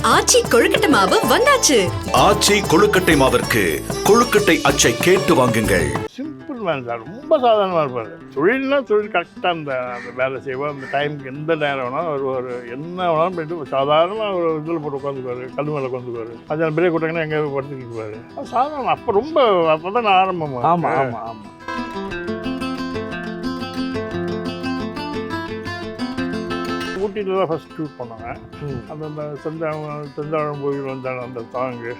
ஆச்சி கொழுக்கட்டை மாவு வந்தாச்சு. ஆச்சி கொழுக்கட்டை மாவிற்கு கொழுக்கட்டை அச்சை கேட்டு வாங்குங்கள். சிம்பிள் மேன் சார், ரொம்ப சாதாரணமாக இருப்பார். தொழில்னா தொழில் கரெக்டாக அந்த வேலை செய்வோம். அந்த டைமுக்கு எந்த நேரம் வேணாலும் ஒரு என்ன வேணாலும் போயிட்டு சாதாரணமாக ஒரு இதில் போட்டு உட்காந்துக்குவார், கல் மேலே உட்காந்துக்குவார். அது பிரேக் விட்டாங்கன்னா எங்கே படுத்துக்குவார். சாதாரணம். அப்போ ரொம்ப அப்போ தான் ஆரம்பம். ஆமாம் ஆமாம் ஆமாம். ஊட்டியில் தான் ஃபஸ்ட் ஷூட் பண்ணாங்க. அந்த செந்தாழம் கோயில் வந்தாங்க, அந்த சாங்கு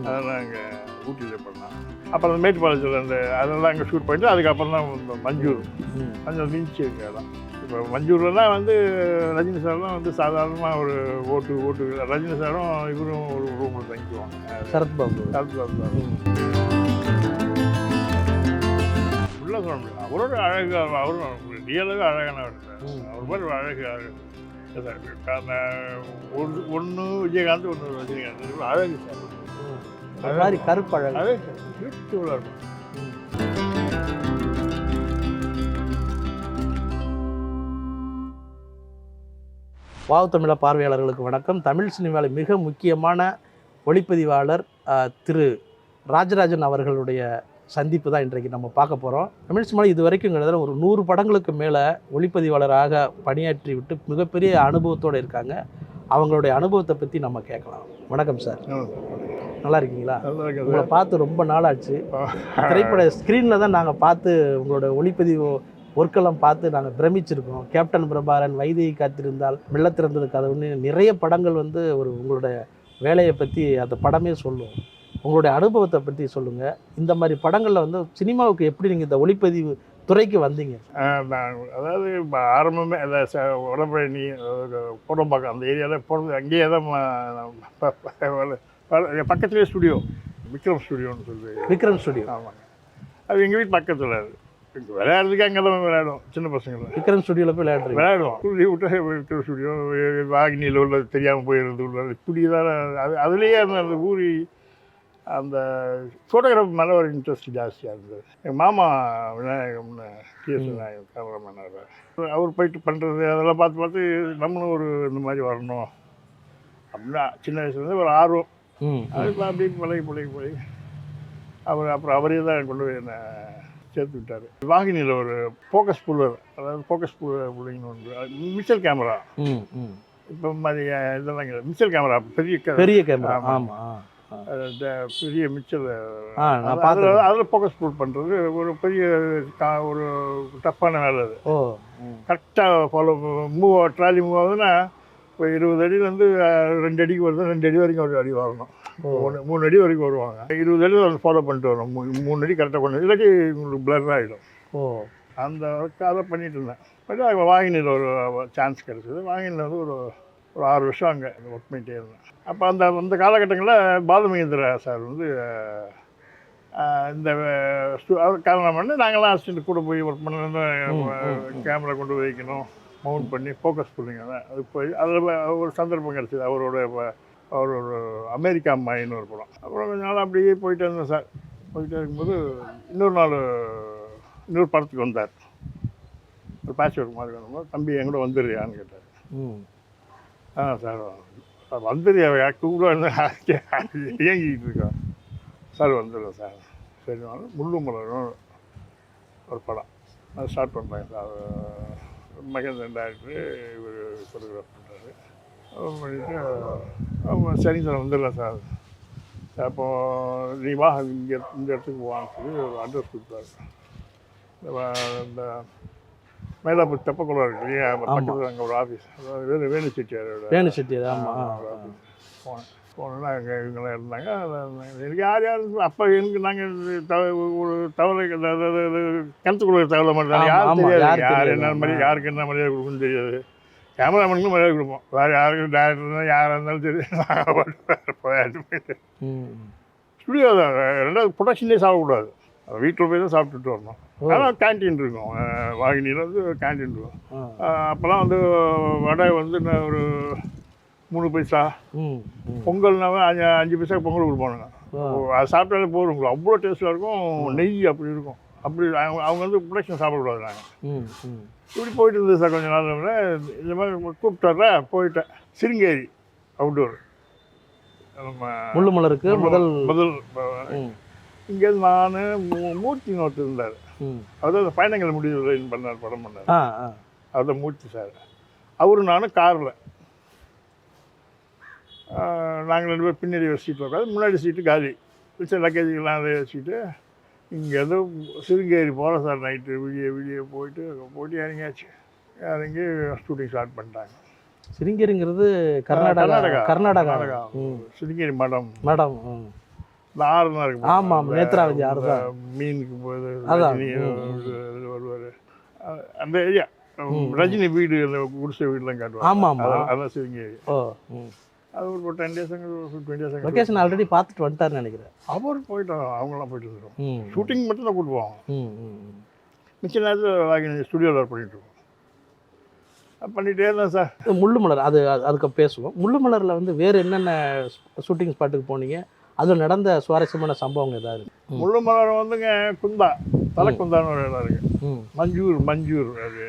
அதெல்லாம் அங்கே ஊட்டியில் பண்ணாங்க. அப்புறம் அந்த மேட்டுப்பாளையத்தில் அதெல்லாம் அங்கே ஷூட் பண்ணிட்டு அதுக்கப்புறம் தான் மஞ்சூர் நின்றுச்சு இங்கெல்லாம். இப்போ மஞ்சூர்லாம் ரஜினி சார்லாம் சாதாரணமாக ஒரு ஓட்டு ரஜினி சாரும் இவரும் ஒரு ரூமில் தங்கிக்குவாங்க. சரத்பாபு ஃபுல்லாக சொல்ல முடியாது. அவரோட அழகு, அவரும் ரியலாகவே அழகானவர் சார். அவர் மாதிரி அழகு ஒன்று விஜயகாந்த், ஒன்று ரஜினிகாந்த். அழகு சார், அது மாதிரி கருப்பு அழகு, அழகு சார், பியூட்டிஃபுல்லாக இருக்கும். வாவ் தமிழ பார்வையாளர்களுக்கு வணக்கம். தமிழ் சினிமாவில் மிக முக்கியமான ஒளிப்பதிவாளர் திரு ராஜராஜன் அவர்களுடைய சந்திப்பு தான் இன்றைக்கு நம்ம பார்க்க போகிறோம். தமிழ் சினிமாவில் இது வரைக்கும் ஒரு 100 படங்களுக்கு மேலே ஒளிப்பதிவாளராக பணியாற்றி விட்டு மிகப்பெரிய அனுபவத்தோடு இருக்காங்க. அவங்களுடைய அனுபவத்தை பற்றி நம்ம கேட்கலாம். வணக்கம் சார், நல்லா இருக்கீங்களா? உங்களை பார்த்து ரொம்ப நாளாச்சு. திரைப்பட ஸ்க்ரீனில் தான் நாங்கள் பார்த்து உங்களோட ஒளிப்பதிவு ஒர்க்கெல்லாம் பார்த்து நாங்கள் பிரமிச்சிருக்கோம். கேப்டன் பிரபாரன், வைதேகி காத்திருந்தால், மெல்ல திறந்தது கதவுன்னு நிறைய படங்கள் உங்களோட வேலையை பற்றி அந்த படமே சொல்லும். உங்களுடைய அனுபவத்தை பற்றி சொல்லுங்கள். இந்த மாதிரி படங்களில் சினிமாவுக்கு எப்படி நீங்கள் இந்த ஒளிப்பதிவு துறைக்கு வந்தீங்க? அதாவது ஆரம்பமே உடம்பழனி கோடம்பாக்கம் அந்த ஏரியாவில் போகிறது. அங்கேயே தான் பக்கத்துலேயே ஸ்டுடியோ, விக்ரம் ஸ்டுடியோன்னு சொல்லி. விக்ரம் ஸ்டுடியோ? ஆமாங்க. அது எங்கள் வீட்டு பக்கத்தில். விளையாடுறதுக்கு அங்கே தான் விளையாடும் சின்ன பசங்களை. விக்ரம் ஸ்டுடியோவில் போய் விளையாடுவோம். லீவ் விட்டு விக்ரம் ஸ்டுடியோ, வாகினியில் உள்ள தெரியாமல் போயிடுறது உள்ள இப்படி தான். அதுலேயே அந்த ஊரி அந்த ஃபோட்டோகிராஃபி மேலே ஒரு இன்ட்ரெஸ்ட் ஜாஸ்தியாக இருந்தது. எங்கள் மாமா விநாயகம்னு டிஎஸ் விநாயகம் கேமராமேனார். அவர் போயிட்டு பண்ணுறது அதெல்லாம் பார்த்து நம்மளும் ஒரு இந்த மாதிரி வரணும் அப்படின்னா சின்ன வயசுலேருந்து ஒரு ஆர்வம். அது அப்படி பழகி அப்புறம் அவரே தான் கொண்டு போய் என்னை சேர்த்து விட்டார். வாகினியில் ஒரு ஃபோக்கஸ் புல்லர், அதாவது ஃபோக்கஸ் புல்லிங்னு ஒன்று, மிச்சல் கேமரா. இப்போ மாதிரி இதெல்லாம் மிச்சல் கேமரா, பெரிய கேமரா. ஆமாம், பெரிய மிச்சல். அதில் ஃபோக்கஸ் புல் பண்ணுறது ஒரு பெரிய ஒரு டஃப்பான வேலை. அது கரெக்டாக ஃபாலோ ட்ராலி மூவ் ஆகுதுன்னா இப்போ 20 அடியிலேருந்து 2 அடிக்கு வருது, 2 அடி வரைக்கும் ஒரு அடி வரணும், 3 அடி வரைக்கும் வருவாங்க. 20 அடி அதை ஃபாலோ பண்ணிட்டு வரணும். 3 அடி கரெக்டாக கொண்டு இல்லாட்டி உங்களுக்கு பிளர் ஆகிடும். அந்த அதை பண்ணிட்டு இருந்தேன். பட் வாகினியில் ஒரு சான்ஸ் கிடச்சிது. வாகினியில் ஒரு 6 வருஷம் அங்கே ஒர்க் பண்ணிகிட்டே இருந்தேன். அப்போ அந்த காலகட்டங்களில் பாலுமகேந்திரா சார் இந்த அவர் காரணம் பண்ணி நாங்கள்லாம் அசிஸ்டண்ட் கூட போய் ஒர்க் பண்ணணும். கேமரா கொண்டு போய் வைக்கணும், மவுண்ட் பண்ணி ஃபோக்கஸ் பண்ணிங்க. அது போய் அதில் ஒரு சந்தர்ப்பம் கிடச்சிது. அவர் ஒரு அமெரிக்கா அம்மாயின்னு ஒரு படம். அப்புறம் கொஞ்ச நாள் அப்படியே போயிட்டே இருந்தேன் சார். போயிட்டே இருக்கும்போது இன்னொரு படத்துக்கு வந்தார். ஒரு பேட்ச் ஒர்க் மாதிரி வரும்போது, தம்பி எங்கூட வந்துடுறியான்னு கேட்டார். சார் வந்துடுறியா கூட இயங்கிக்கிட்டு இருக்கோம் சார். வந்துடுறேன் சார். சரி, முள்ளு மலரும் ஒரு படம் அது ஸ்டார்ட் பண்ணுறாங்க சார். மகேந்திரன் டைரக்டரு, இவர் ஃபோட்டோகிராஃப் பண்ணுறாரு. பண்ணிவிட்டு சரிங்க சார் வந்துடலாம் சார். அப்போது நீ வா இந்த இடத்துக்கு போவான்னு சொல்லி ஒரு அட்ரஸ் கொடுத்தாரு. இந்த மயிலாப்பூர் தெப்பக்குளம் இருக்கு இல்லையா, பக்கத்தில் அங்கே ஒரு ஆஃபீஸ், அதாவது வேணு செட்டியார். ஆமாம். போனோன்னா அங்கே இவங்கெல்லாம் இருந்தாங்க. எனக்கு யார் அப்போ எனக்கு நாங்கள் ஒரு தவளை, கிணத்துக்குள்ள தவளை மட்டும் யாரும் தெரியாது. யார் என்ன மாதிரி, யாருக்கு என்ன மரியாதை கொடுக்குன்னு தெரியாது. கேமராமேனுக்கும் மரியாதை கொடுப்போம். வேறு யாருக்கும் டேரக்டர் யாராக இருந்தாலும் தெரியாது. போயாட்டு ஸ்டுடியோ தான். 2வது ப்ரொடக்ஷன்லேயே சாப்பிடக்கூடாது, வீட்டில் போய் தான் சாப்பிட்டுட்டு வரணும். ஆனால் கேன்டீன் இருக்கும். வாகினியில் கேன்டீன் இருக்கும். அப்போல்லாம் வடை ஒரு 3 பைசா, பொங்கல்னாவே 5 பைசா பொங்கல் கொடுப்பானுங்க. அது சாப்பிட்டாலே போதும், அவ்வளோ டேஸ்ட்டாக இருக்கும். நெய் அப்படி இருக்கும். அப்படி அவங்க ப்ரொடக்ஷன் சாப்பிடக்கூடாது. நாங்கள் இப்படி போயிட்டு இருந்தது சார். கொஞ்சம் நாள் இந்த மாதிரி கூப்பிட்டார போயிட்டேன். சிருங்கேரி அவுட்டோர் நம்ம முள்ளுமலருக்கு முதல் முதல் ம், இங்கேருந்து நான் மூர்த்தின்னு ஒருத்தர் இருந்தார். ம். அவர் அந்த பயணங்கள் முடிவு பண்ணார், படம் பண்ணார். ஆ ஆ அவர் தான் மூர்த்தி சார். அவரும் நானும் காரில் நாங்கள் 2 பேர் பின்னாடி ஒரு சீட்டில் உட்காந்து, முன்னாடி சீட்டு காலி. மிச்ச லக்கேஜுக்கெல்லாம் அதை வச்சுட்டு இங்கேருந்து சிருங்கேரி போகிறோம் சார். நைட்டு விடிய போயிட்டு இறங்கியாச்சு. இறங்கி ஷூட்டிங் ஸ்டார்ட் பண்ணிட்டாங்க. சிருங்கேரிங்கிறது கர்நாடகா. கர்நாடகா சிருங்கேரி மடம். இந்த ஆறு தான் இருக்கு. ஆமாம், நேத்ராவதி ஆறு தான். மீனுக்கு போது அதான். வருவார். அந்த ஏரியா ரஜினி வீடு, அந்த குடிசை வீடுலாம் காட்டுவாங்க. ஆமாம், அதான் சிருங்கேரி. ஓ, அது ஒரு 10 days 20 days லொகேஷன் ஆல்ரெடி பார்த்துட்டு வந்துட்டாருன்னு நினைக்கிறேன். அவர் போயிட்டோம், அவங்களாம் போயிட்டு வந்துடும். ம், ஷூட்டிங் மட்டும் தான் கூட்டு போவாங்க. ம், ம். மிச்ச நேரத்தில் வாங்கி ஸ்டுடியோவில் ஒர்க் பண்ணிகிட்ருக்கோம். பண்ணிகிட்டே இருந்தேன் சார். முள்ளுமலர் அதுக்கு பேசுவோம். முள்ளுமலரில் வந்து வேறு என்னென்ன ஷூட்டிங் ஸ்பாட்டுக்கு போனீங்க? அதில் நடந்த சுவாரஸ்யமான சம்பவங்கள் ஏதாவது? முள்ளுமலர் வந்துங்க குந்தா, தலைக்குந்தான்னு ஒரு இடம் இருக்குது. ம், மஞ்சூர் அது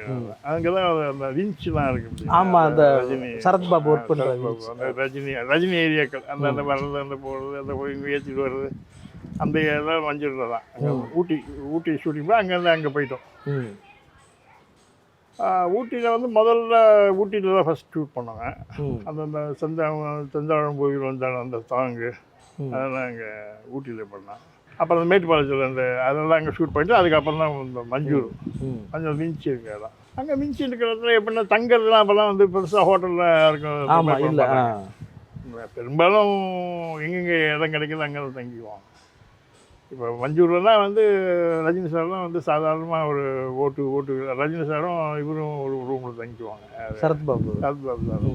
அங்கே தான் அந்த விஞ்ச்லாம் இருக்குது. ஆமாம், அந்த ரஜினி சரத்பாபு ஒர்க் பண்ணுறாங்க. அந்த ரஜினி ஏரியாக்கள், அந்த வர்றது, அந்த போகிறது, அந்த போய் இங்கே ஏற்றிட்டு வர்றது, அந்த இதெல்லாம் மஞ்சூரில் தான். அங்கே ஊட்டி ஷூட்டிங் போய் அங்கேருந்து அங்கே போயிட்டோம். ம், ஊட்டியில் வந்து முதல்ல ஊட்டியில் தான் ஃபஸ்ட் ஷூட் பண்ணாங்க. ம், அந்த தஞ்சாவூர் கோவில் வந்தாலும் அந்த சாங்கு ம். அதெல்லாம் அங்கே ஊட்டியில் பண்ணான். அப்புறம் அந்த மேட்டுப்பாளையத்தில் அதெல்லாம் அங்கே ஷூட் பண்ணிட்டு அதுக்கப்புறம் தான் இந்த மஞ்சூர் மிஞ்சி இருக்கிற இடம். அங்கே மிஞ்சி இருக்கிற இடத்துல எப்படின்னா தங்கறதுலாம் அப்போல்லாம் வந்து பெருசாக ஹோட்டலில் இருக்கும். ஆமாம், இல்லை பெரும்பாலும் எங்கெங்கே இடம் கிடைக்குது அங்கே தான் தங்கிக்குவோம். இப்போ மஞ்சூரில் வந்து ரஜினி சார்லாம் வந்து சாதாரணமாக ஒரு ஓட்டு ரஜினி சாரும் இவரும் ஒரு ரூமில் தங்கிக்குவாங்க. சரத்பாபு சார்.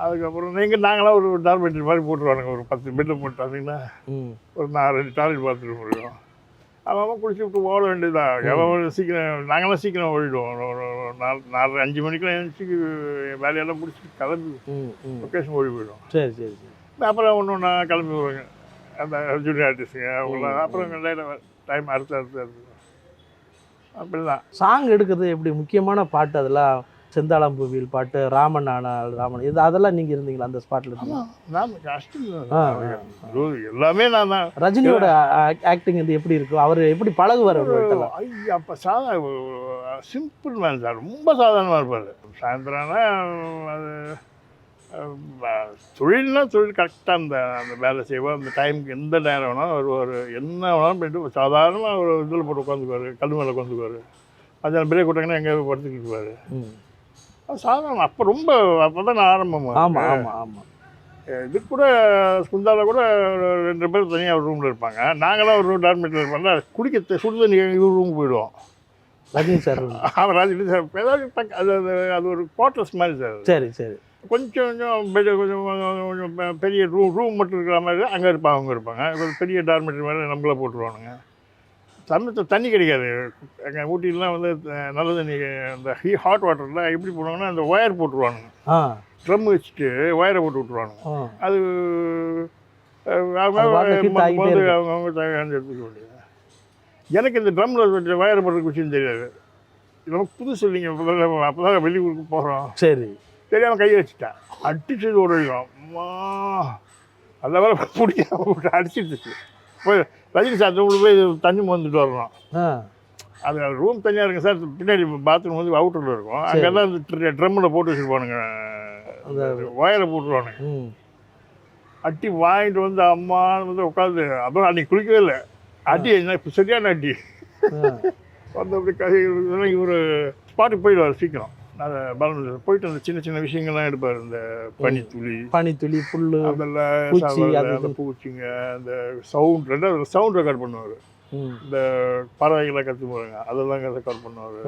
அதுக்கப்புறம் நாங்களாம் ஒரு டார்மெட்ரி மாதிரி போட்டுருவானுங்க. ஒரு 10 பெட்டில் போட்டு பார்த்தீங்கன்னா ஒரு 2 டாய்லெட் பாத்ரூம் இருக்கும். அவன் குளிச்சு விட்டு ஓட வேண்டியதுதான். எவ்வளோ சீக்கிரம் நாங்களாம் சீக்கிரம் ஓடிடுவோம். ஒரு 4-5 மணிக்கெலாம் எழுந்துச்சு வேலையெல்லாம் முடிச்சுட்டு கிளம்பி லொக்கேஷன் ஓடி போயிடுவோம். சரி சரி சரி. அப்புறம் ஒன்று கிளம்பி வருவாங்க அந்த ஜூனியர் ஆர்டிஸ்ட்டுங்க அவங்களாம். அப்புறம் டைம் அடுத்து அப்படி தான். சாங் எடுக்கிறது எப்படி? முக்கியமான பாட்டு அதெல்லாம் செந்தாளம்பூவில் பாட்டு, ராமன் ஆனால் ராமன், இது அதெல்லாம் நீங்கள் இருந்தீங்களா அந்த ஸ்பாட்டில்? நான் கஷ்டம் எல்லாமே நான் தான். ரஜினியோட ஆக்டிங் வந்து எப்படி இருக்கும்? அவர் எப்படி பழகுவார்? ஐயா அப்போ சிம்பிள் மேன் சார், ரொம்ப சாதாரணமாக இருப்பார். சாயந்தரம்னா அது தொழில் கரெக்டாக அந்த வேலை செய்வோம். அந்த டைமுக்கு எந்த நேரம் வேணாலும் வருவார். என்ன வேணாலும் போயிட்டு சாதாரணமாக ஒரு இதில் போட்டு உட்காந்துக்குவார், கல் மேலே உட்காந்துக்குவார். மத்தியானம் பிரேக் விட்டாங்கன்னா எங்கே படுத்துக்கிட்டு இருப்பார். சாதாரணம். அப்போ தான் நான் ஆரம்பம். ஆமாம் ஆமாம் ஆமாம். இது கூட குந்தாவில் கூட 2 பேர் தனியாக ஒரு ரூமில் இருப்பாங்க. நாங்களாம் ஒரு டார்மெட்டில் இருப்போம்ல, குடிக்க சுடு தண்ணி இவர் ரூமுக்கு போயிடுவோம். ரஜினி சார் ரஜினி சார் ஏதாவது அது ஒரு குவார்ட்டர்ஸ் மாதிரி சார். சரி சரி. கொஞ்சம் கொஞ்சம் பெரிய ரூம் மட்டும் இருக்கிற மாதிரி அங்கே இருப்பாங்க, அவங்க இருப்பாங்க. கொஞ்சம் பெரிய டார்மெட்ரி மாதிரி நம்மளை போட்டுருவானுங்க. சமயத்தில் தண்ணி கிடைக்காது. எங்கள் ஊட்டிலாம் வந்து நல்ல தண்ணி, அந்த ஹாட் வாட்டரில் எப்படி போடுவாங்கன்னா அந்த ஒயர் போட்டுருவானுங்க. ட்ரம் வச்சுட்டு ஒயரை போட்டு விட்ருவானுங்க. அது அவங்க தேவையான எடுத்துக்க வேண்டியது. எனக்கு இந்த ட்ரம்மில் ஒயரை போட்டு விஷயம் தெரியாது. நமக்கு புதுசு இல்லைங்க, அப்போ தான் வெளியூருக்கு போகிறோம். சரி. தெரியாமல் கையை வச்சுட்டேன், அடிச்சது ஓடிடும். அம்மா அந்த வேலை பிடிக்க அடிச்சிடுச்சு. போய் ரஜினி சார் ரூமில் போய் தண்ணி வந்துட்டு வரணும். அது ரூம் தனியாக இருக்குங்க சார். பின்னாடி பாத்ரூம் வந்து அவுட்டரில் இருக்கும். அங்கெல்லாம் இந்த ட்ரம்மில் போட்டு வச்சுருப்பானுங்க, ஒயரை போட்டுருவானுங்க. அட்டி வாங்கிட்டு வந்து அம்மா வந்து உட்காந்து, அப்புறம் அன்றைக்கி குளிக்கவே இல்லை. அடி என்ன சரியான அடி வந்து அப்படி இவர் ஸ்பாட்டுக்கு போயிடுவார் சீக்கிரம். நான் போயிட்டு அந்த சின்ன சின்ன விஷயங்கள்லாம் எடுப்பார். இந்த பனித்துளி புல் அதெல்லாம், அந்த பூச்சிங்க, அந்த சவுண்ட் ரெக்கார்ட் பண்ணுவார். இந்த பறவைகளை கற்று போகிறாங்க அதெல்லாம் ரெக்கார்ட் பண்ணுவார்.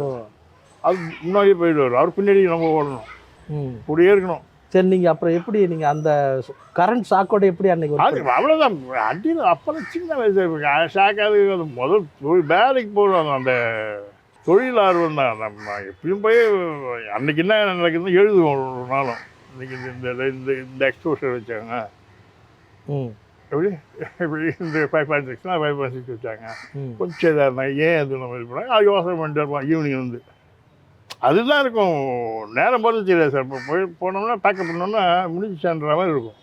அது முன்னாடியே போயிடுவார். அவர் பின்னாடி நம்ம ஓடணும், கூடயே இருக்கணும். சரி, நீங்கள் அப்புறம் எப்படி நீங்கள் அந்த கரண்ட் ஷாக்கோட எப்படி அன்னைக்கு? அது அவ்வளோதான் அடியில். அப்புறம் சின்ன வயசு ஷாக்காது. அது முதல் வேலைக்கு போடுவாங்க. அந்த தொழில் ஆர்வம் தான். நம்ம எப்பயும் போய் அன்றைக்கி என்ன நடக்குதுன்னு எழுதுவோம் ஒரு நாளும். இன்றைக்கி இந்த எக்ஸ்போஷர் வச்சாங்க, எப்படி இந்த 5.6னா 5.6 வச்சாங்க. கொஞ்சம் இதாக இருந்தாங்க, ஏன் அது நம்ம இது பண்ணாங்க, அது யோசனை பண்ணிட்டு இருப்போம். ஈவினிங் வந்து அதுதான் இருக்கும். நேரம் போகிறது தெரியாது சார். இப்போ போனோம்னா பேக்கப் பண்ணோம்னா முடிஞ்சிச்சான்ற மாதிரி இருக்கும்.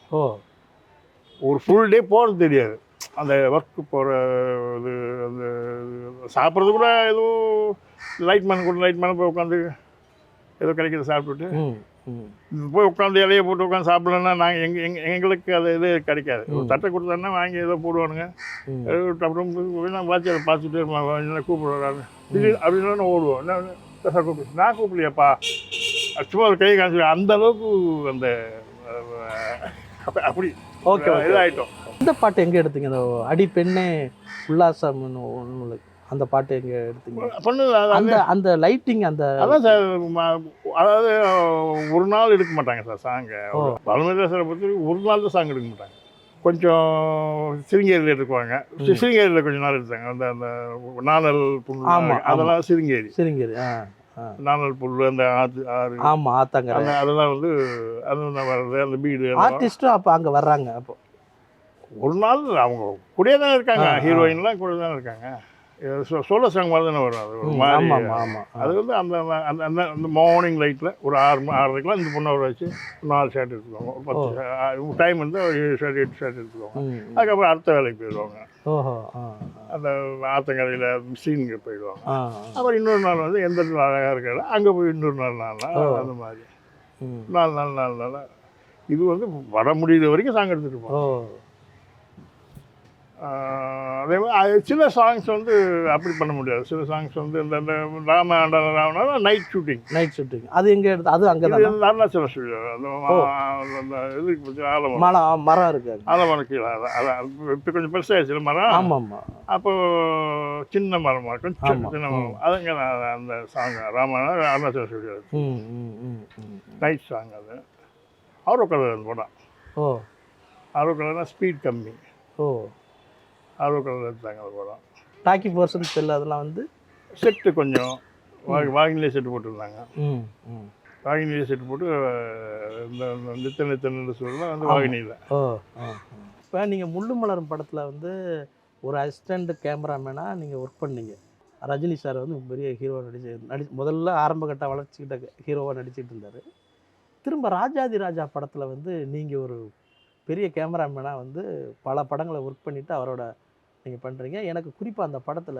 ஒரு ஃபுல் டே போகிறது தெரியாது. அந்த ஒர்க்கு போகிற இது அந்த சாப்பிட்றது கூட ஏதோ லைட் மேன் போய் உட்காந்து ஏதோ கிடைக்கிறத சாப்பிட்டுட்டு போய் உட்காந்து இலையை போட்டு உட்காந்து சாப்பிடலன்னா நாங்கள் எங்களுக்கு அது இது கிடைக்காது. ஒரு தட்டை கொடுத்தோன்னா வாங்கி ஏதோ போடுவானுங்க. அப்புறம் வாட்சி அதை பார்த்துட்டு என்ன கூப்பிடுவாங்க அப்படின்னு ஓடுவோம். என்ன கூப்பிடு, நான் கூப்பிடலையாப்பா, சும்மா ஒரு கை காமிச்சு அந்த அளவுக்கு அந்த அப்படி ஓகே இதாகிட்டோம். இந்த பாட்டு எங்கே எடுத்தீங்க? அந்த அடி பெண்ணே உல்லாசம்னு ஒன்று, அந்த பாட்டு எங்கே எடுத்தீங்க? அந்த அந்த லைட்டிங் அந்த அதான் சார். அதாவது ஒரு நாள் எடுக்க மாட்டாங்க சார் சாங்கை. பழமையா சாரை பொறுத்த ஒரு நாள் தான் சாங் எடுக்க மாட்டாங்க. கொஞ்சம் சிருங்கேரியில் எடுக்குவாங்க. சிருங்கேரியில் கொஞ்சம் நாள் எடுத்தாங்க. அந்த அந்த நாணல் புல் அதெல்லாம் சிருங்கேரி நாணல் புல் அந்த ஆறு ஆத்தாங்க அதெல்லாம் வந்து அது வர்றது அந்த பீடு ஆர்டிஸ்ட்டும் அப்போ அங்கே வர்றாங்க. அப்போ ஒரு நாள் அவங்க கூடயே தானே இருக்காங்க. ஹீரோயின்லாம் கூட தானே இருக்காங்க. சோலோ சாங் மாதிரி தானே வரும். அது ஒரு மாதிரி அது வந்து அந்த அந்த அந்த மார்னிங் லைட்டில் ஒரு 6:30க்கெலாம் இந்த பொண்ணை வச்சு 4 ஷர்ட் எடுத்துக்குவாங்க. ஒரு 10 டைம் வந்து 7 ஷர்ட் 8 ஷர்ட் எடுத்துக்குவாங்க. அதுக்கப்புறம் அடுத்த வேலைக்கு போயிடுவாங்க. அந்த ஆத்தங்கரையில் சீனுக்கு போயிடுவாங்க. அப்புறம் இன்னொரு நாள் வந்து எந்த இடத்துல அழகாக இருக்காது அங்கே போய் இன்னொரு நாள் அந்த மாதிரி 4 நாள் இது வந்து வர முடிகிற வரைக்கும் சாங் எடுத்துகிட்டு இருப்போம். அதே மாதிரி சில சாங்ஸ் வந்து அப்படி பண்ண முடியாது. சில சாங்ஸ் வந்து இந்த ராமனா நைட் ஷூட்டிங் அது எங்கே எடுத்து? அது அங்கே தான் அருணாச்சல ஸ்டுடியோ. அந்த இதுக்கு மரம் இருக்குது, ஆலமரம் கீழே. அதான் இப்போ கொஞ்சம் பெருசாகிடுச்சு மரம். ஆமாம். அப்போ சின்ன மரமாக இருக்கும், சின்ன மரம். அதுங்க அந்த சாங் ராமனா அருணாச்சல ஸ்டுடியோ நைட் சாங். அது ஆரோ கலர் அந்த படம். ஆரோ கலர்னா ஸ்பீட் கம்மி. ஆர்வ கலர் எடுத்தாங்க அது படம். டாக்கி போர்ஷன் செல் அதெல்லாம் வந்து செட்டு கொஞ்சம் வாகினிலே செட்டு போட்டுருந்தாங்க. வாகினிலே செட்டு போட்டு இந்த நித்தனை சொல்லலாம் வந்து வாகினியில். இப்போ நீங்கள் முள்ளு மலரும் படத்தில் வந்து ஒரு அசிஸ்டண்ட் கேமராமேனாக நீங்கள் ஒர்க் பண்ணீங்க. ரஜினி சார் வந்து பெரிய ஹீரோவாக முதல்ல ஆரம்ப கட்ட வளர்ச்சிக்கிட்ட ஹீரோவாக நடிச்சிட்டு இருந்தார். திரும்ப ராஜாதி ராஜா படத்தில் வந்து நீங்கள் ஒரு பெரிய கேமராமேனாக வந்து பல படங்களை ஒர்க் பண்ணிவிட்டு அவரோட நீங்கள் பண்ணுறீங்க. எனக்கு குறிப்பாக அந்த படத்தில்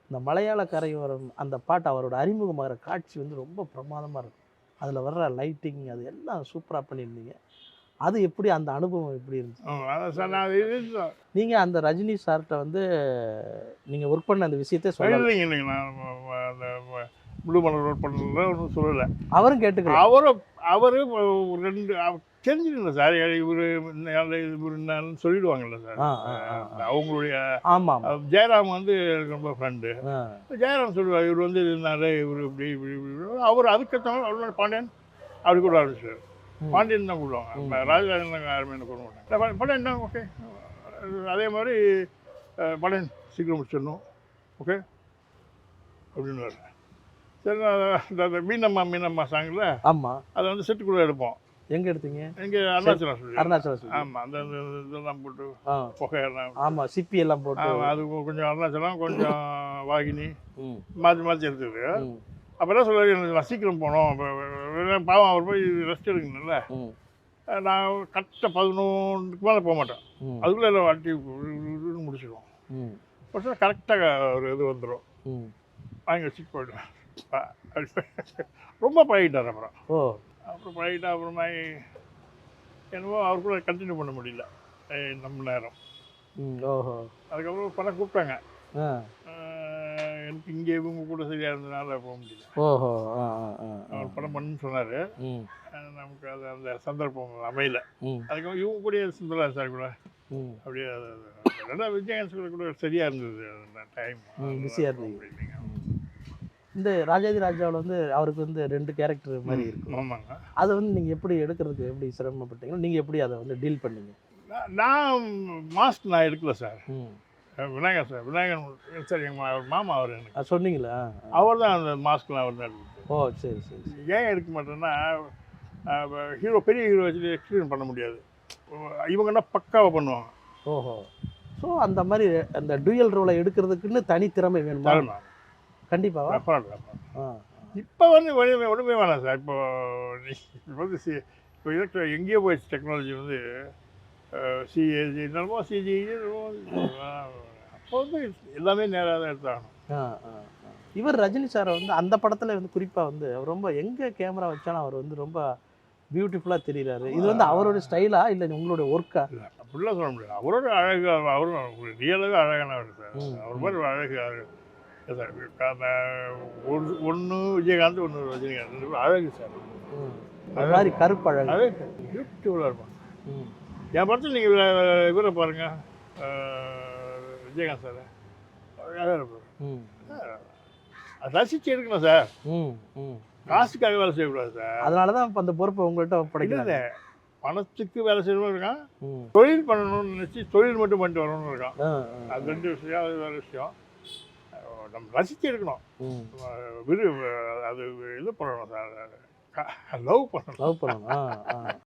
இந்த மலையாள கரையோரம் அந்த பாட்டு அவரோட அறிமுகமாகிற காட்சி வந்து ரொம்ப பிரமாதமாக இருக்கும். அதில் வர்ற லைட்டிங் அது எல்லாம் சூப்பராக பண்ணியிருந்தீங்க. அது எப்படி, அந்த அனுபவம் எப்படி இருந்துச்சு? நீங்கள் அந்த ரஜினி சார்கிட்ட வந்து நீங்கள் ஒர்க் பண்ண அந்த விஷயத்தை சொல்லுங்க. அந்த முழு மலர் ஒர்க் பண்ணுறதுல ஒன்றும் சொல்லலை. அவரும் கேட்டுக்கலாம். அவரும் 2 தெரிஞ்சுக்கல சார். இவர் சொல்லிடுவாங்கல்ல சார். அவங்களுடைய ஜெயராம் வந்து எனக்கு ரொம்ப ஃப்ரெண்டு. ஜெயராம் சொல்லுவார் இவர் வந்து இருந்தார், இவர் இப்படி இப்படி இப்படி. அவர் அதுக்கேற்ற அவரோட பாண்டியன் அப்படி கூட ஆரம்பிச்சார். பாண்டியன் தான் கூடுவாங்க, ராஜராஜன் தான் யாருமே என்ன கூட மாட்டாங்க. பாண்டியன் தான் ஓகே. அதே மாதிரி பாண்டியன் சீக்கிரம் முடிச்சிடணும் ஓகே அப்படின்னு வர்றேன். சரி, அந்த மீனம்மா சாங்கில் அதை வந்து செட்டுக்குள்ளே எடுப்போம். எங்கே எடுத்தீங்க? எங்கே அருணாச்சலம். ஆமாம், அந்த இதெல்லாம் போட்டு புகையெல்லாம். ஆமாம், சிப்பி எல்லாம் போட்டு அது கொஞ்சம் அருணாச்சலம் கொஞ்சம் வாகினி மாற்றி எடுத்தது. அப்போ என்ன சொல்ல, நான் சீக்கிரம் போனோம். பாவம் அவர் போய் ரெஸ்ட் எடுக்கணும்ல. நான் கரெக்டாக 11க்கு மேலே போக மாட்டேன். அதுக்குள்ளே எல்லாம் வட்டி முடிச்சிடுவோம். முடிச்சா கரெக்டாக ஒரு இது வந்துடும். வாங்கி வச்சுட்டு போய்டுவேன். ரொம்ப பழகிட்டார். அப்புறம் பழகிட்டா அப்புறமா என்னவோ அவர் கூட கண்டினியூ பண்ண முடியல நம்ம நேரம். அதுக்கப்புறம் படம் கூப்பிட்டாங்க. எனக்கு இங்கே இவங்க கூட சரியாக இருந்ததுனால போக முடியல. அவர் படம் பண்ணுன்னு சொன்னார். நமக்கு அது அந்த சந்தர்ப்பம் அமையல. அதுக்கப்புறம் இவங்க கூட சுந்தரா சார் கூட அப்படியே விஜயகாந்த் கூட சரியாக இருந்தது. அந்த டைம் பிஸியாக இருந்தது. இந்த ராஜாதி ராஜாவில் வந்து அவருக்கு வந்து 2 கேரக்டர் மாதிரி இருக்கும். ஆமாங்க. அதை வந்து நீங்கள் எப்படி எடுக்கிறதுக்கு எப்படி சிரமப்பட்டீங்களோ, நீங்கள் எப்படி அதை வந்து டீல் பண்ணீங்க? நான் மாஸ்க் நான் எடுக்கல சார். விநாயகன் சார் எங்கள் மாமா அவர் எனக்கு சொன்னீங்களா? அவர் தான் அந்த மாஸ்க்லாம் அவர் தான் எடுக்குது. சரி. ஏன் எடுக்க மாட்டேன்னா ஹீரோ பெரிய ஹீரோ வச்சு எக்ஸ்பிளைன் பண்ண முடியாது. இவங்கன்னா பக்காவாக பண்ணுவாங்க. ஸோ அந்த மாதிரி அந்த டூயல் ரோலை எடுக்கிறதுக்குன்னு தனி திறமை வேணுமா? கண்டிப்பாக. இப்போ வந்து ஒன்றுமே வேணாம் சார். இப்போ வந்து இப்போ எங்கேயோ போயிடுச்சு டெக்னாலஜி வந்து. சிஏஜி என்னமோ சிஜி அப்போ வந்து எல்லாமே நேராக தான் எடுத்தாகணும். ஆ, ஆ, ஆ. இவர் ரஜினி சாரை வந்து அந்த படத்தில் வந்து குறிப்பாக வந்து அவர் ரொம்ப எங்கே கேமரா வச்சாலும் அவர் வந்து ரொம்ப பியூட்டிஃபுல்லாக தெரிகிறாரு. இது வந்து அவரோட ஸ்டைலா இல்லை உங்களுடைய ஒர்க்கா? இல்லை அப்படிலாம் சொல்ல முடியாது. அவரோட அழகு அவரும் ரியலாகவே அழகானவர் சார். அவர் மாதிரி ஒரு அழகு சார். ஒன்று விஜயகாந்த், ஒன்று ரஜினிகாந்த், 2 பேரும் அழகு சார். அது மாதிரி கருப்பு அழகு. அழகு பியூட்டிஃபுல்லாக இருப்பாங்க. என் படத்தில் நீங்கள் இவரை பாருங்கள், விஜயகாந்த் சார் அழகாக இருப்பார். அது ரசிச்சு எடுக்கணும் சார். காசுக்காக வேலை செய்யக்கூடாது சார். அதனால தான் இப்போ அந்த பொறுப்பை உங்கள்கிட்ட ஒப்படைக்கல. பணத்துக்கு வேலை செய்யணும் இருக்கான், தொழில் பண்ணணும்னு நினச்சி தொழில் மட்டும் பண்ணிட்டு வரணும்னு இருக்கான். அது 2 விஷயம், அது வேறு விஷயம். நம்ம ரசித்து எடுக்கணும். அது இது பண்ணணும் சார், லவ் பண்ணணும்.